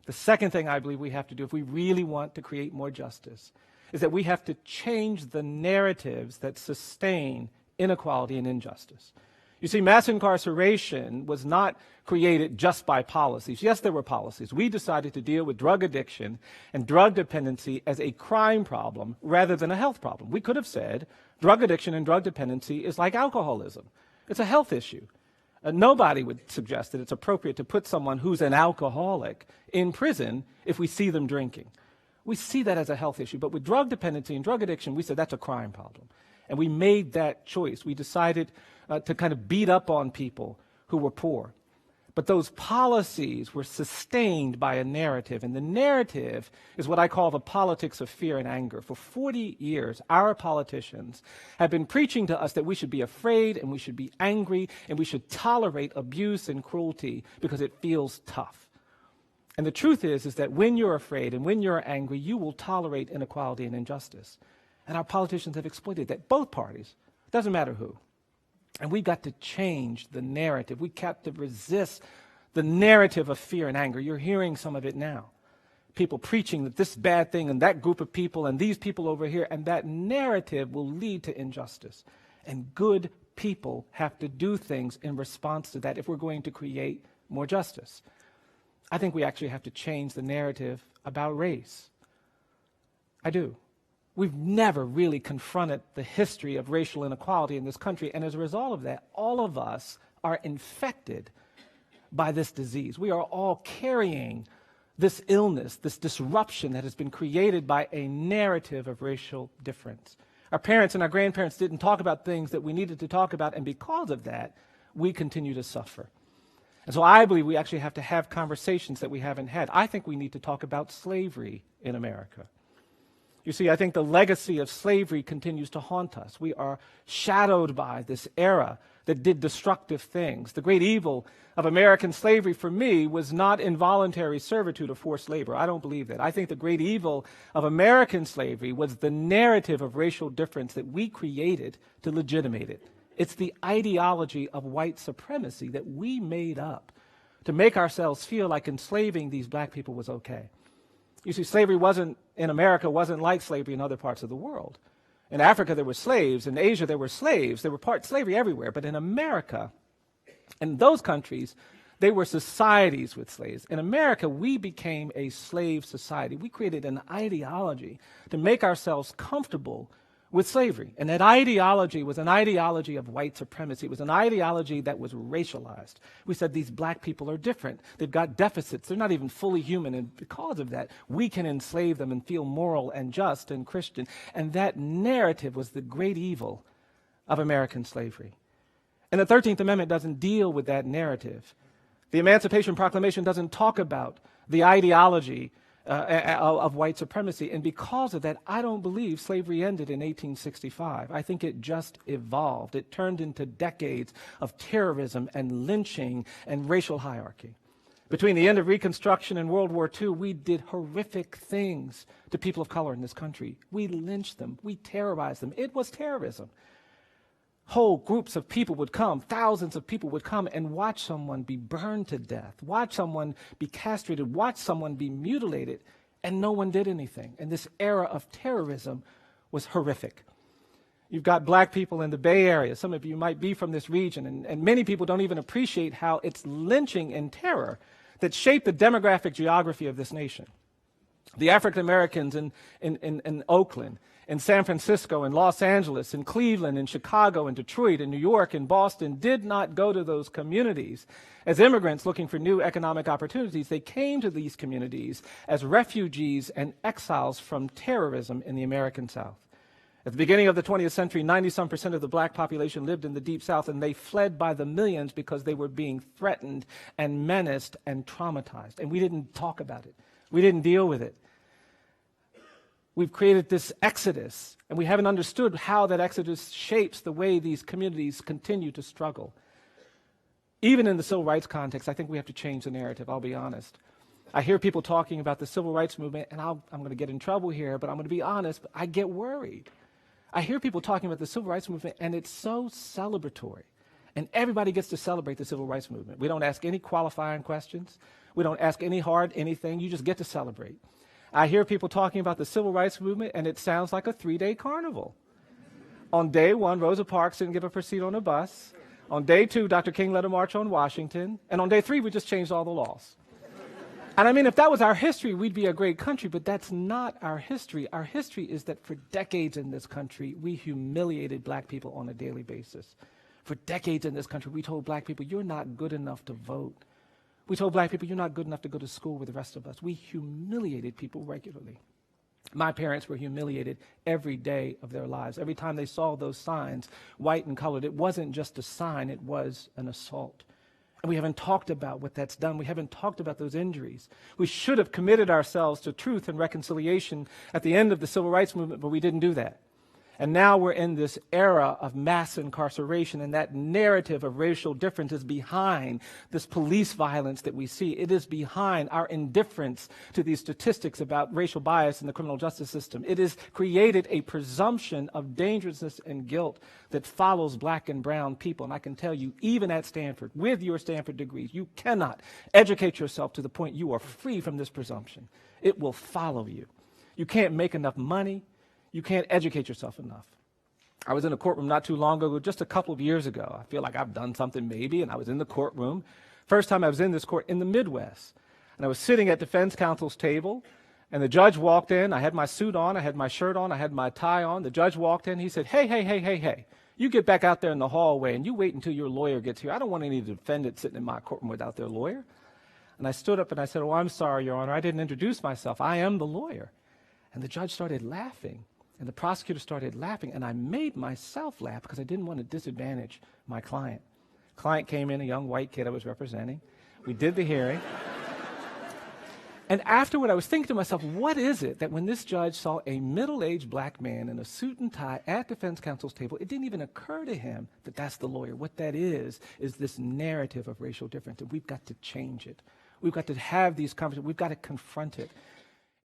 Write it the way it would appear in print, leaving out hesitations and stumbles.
The second thing I believe we have to do if we really want to create more justice is that we have to change the narratives that sustain inequality and injustice. You see, mass incarceration was not created just by policies. Yes, there were policies. We decided to deal with drug addiction and drug dependency as a crime problem rather than a health problem. We could have said drug addiction and drug dependency is like alcoholism. It's a health issue. Nobody would suggest that it's appropriate to put someone who's an alcoholic in prison if we see them drinking. We see that as a health issue. But with drug dependency and drug addiction, we said that's a crime problem. And we made that choice. We decided to kind of beat up on people who were poor. But those policies were sustained by a narrative, and the narrative is what I call the politics of fear and anger. For 40 years, our politicians have been preaching to us that we should be afraid and we should be angry and we should tolerate abuse and cruelty because it feels tough. And the truth is that when you're afraid and when you're angry, you will tolerate inequality and injustice. And our politicians have exploited that, both parties, doesn't matter who. And we've got to change the narrative. We've got to resist the narrative of fear and anger. You're hearing some of it now. People preaching that this bad thing and that group of people and these people over here, and that narrative will lead to injustice. And good people have to do things in response to that if we're going to create more justice. I think we actually have to change the narrative about race. I do. We've never really confronted the history of racial inequality in this country, and as a result of that, all of us are infected by this disease. We are all carrying this illness, this disruption that has been created by a narrative of racial difference. Our parents and our grandparents didn't talk about things that we needed to talk about, and because of that, we continue to suffer. And so I believe we actually have to have conversations that we haven't had. I think we need to talk about slavery in America. You see, I think the legacy of slavery continues to haunt us. We are shadowed by this era that did destructive things. The great evil of American slavery, for me, was not involuntary servitude or forced labor. I don't believe that. I think the great evil of American slavery was the narrative of racial difference that we created to legitimate it. It's the ideology of white supremacy that we made up to make ourselves feel like enslaving these black people was okay. You see, slavery in America wasn't like slavery in other parts of the world. In Africa, there were slaves. In Asia, there were slaves. There were slavery everywhere. But in America, in those countries, they were societies with slaves. In America, we became a slave society. We created an ideology to make ourselves comfortable with slavery. And that ideology was an ideology of white supremacy. It was an ideology that was racialized. We said these black people are different. They've got deficits. They're not even fully human. And because of that, we can enslave them and feel moral and just and Christian. And that narrative was the great evil of American slavery. And the 13th Amendment doesn't deal with that narrative. The Emancipation Proclamation doesn't talk about the ideology of white supremacy. And because of that, I don't believe slavery ended in 1865. I think it just evolved. It turned into decades of terrorism and lynching and racial hierarchy. Between the end of Reconstruction and World War II, we did horrific things to people of color in this country. We lynched them. We terrorized them. It was terrorism. Whole groups of people would come, thousands of people would come and watch someone be burned to death, watch someone be castrated, watch someone be mutilated, and no one did anything. And this era of terrorism was horrific. You've got black people in the Bay Area. Some of you might be from this region, and many people don't even appreciate how it's lynching and terror that shaped the demographic geography of this nation. The African Americans in Oakland, in San Francisco, in Los Angeles, in Cleveland, in Chicago, in Detroit, in New York, in Boston did not go to those communities as immigrants looking for new economic opportunities. They came to these communities as refugees and exiles from terrorism in the American South. At the beginning of the 20th century, 90-some% of the black population lived in the Deep South, and they fled by the millions because they were being threatened and menaced and traumatized. And we didn't talk about it. We didn't deal with it. We've created this exodus, and we haven't understood how that exodus shapes the way these communities continue to struggle. Even in the civil rights context, I think we have to change the narrative, I'll be honest. I hear people talking about the civil rights movement, and I'm going to get in trouble here, but I'm going to be honest, but I get worried. I hear people talking about the civil rights movement, and it's so celebratory. And everybody gets to celebrate the civil rights movement. We don't ask any qualifying questions. We don't ask any hard anything. You just get to celebrate. I hear people talking about the civil rights movement, and it sounds like a 3-day carnival. On day 1, Rosa Parks didn't give up her seat on a bus. On day 2, Dr. King led a march on Washington. And on day 3, we just changed all the laws. And I mean, if that was our history, we'd be a great country, but that's not our history. Our history is that for decades in this country, we humiliated black people on a daily basis. For decades in this country, we told black people, you're not good enough to vote. We told black people, you're not good enough to go to school with the rest of us. We humiliated people regularly. My parents were humiliated every day of their lives. Every time they saw those signs, white and colored, it wasn't just a sign, it was an assault. And we haven't talked about what that's done. We haven't talked about those injuries. We should have committed ourselves to truth and reconciliation at the end of the civil rights movement, but we didn't do that. And now we're in this era of mass incarceration, and that narrative of racial difference is behind this police violence that we see. It is behind our indifference to these statistics about racial bias in the criminal justice system. It has created a presumption of dangerousness and guilt that follows black and brown people. And I can tell you, even at Stanford, with your Stanford degrees, you cannot educate yourself to the point you are free from this presumption. It will follow you. You can't make enough money. You can't educate yourself enough. I was in a courtroom not too long ago, just a couple of years ago. I feel like I've done something maybe, and I was in the courtroom. First time I was in this court in the Midwest. And I was sitting at defense counsel's table, and the judge walked in. I had my suit on, I had my shirt on, I had my tie on. The judge walked in. He said, hey, you get back out there in the hallway, and you wait until your lawyer gets here. I don't want any defendants sitting in my courtroom without their lawyer. And I stood up and I said, oh, I'm sorry, Your Honor. I didn't introduce myself. I am the lawyer. And the judge started laughing. And the prosecutor started laughing, and I made myself laugh because I didn't want to disadvantage my client. Client came in, a young white kid I was representing. We did the hearing. And afterward, I was thinking to myself, what is it that when this judge saw a middle-aged black man in a suit and tie at defense counsel's table, it didn't even occur to him that that's the lawyer. What that is this narrative of racial difference, and we've got to change it. We've got to have these conversations. We've got to confront it.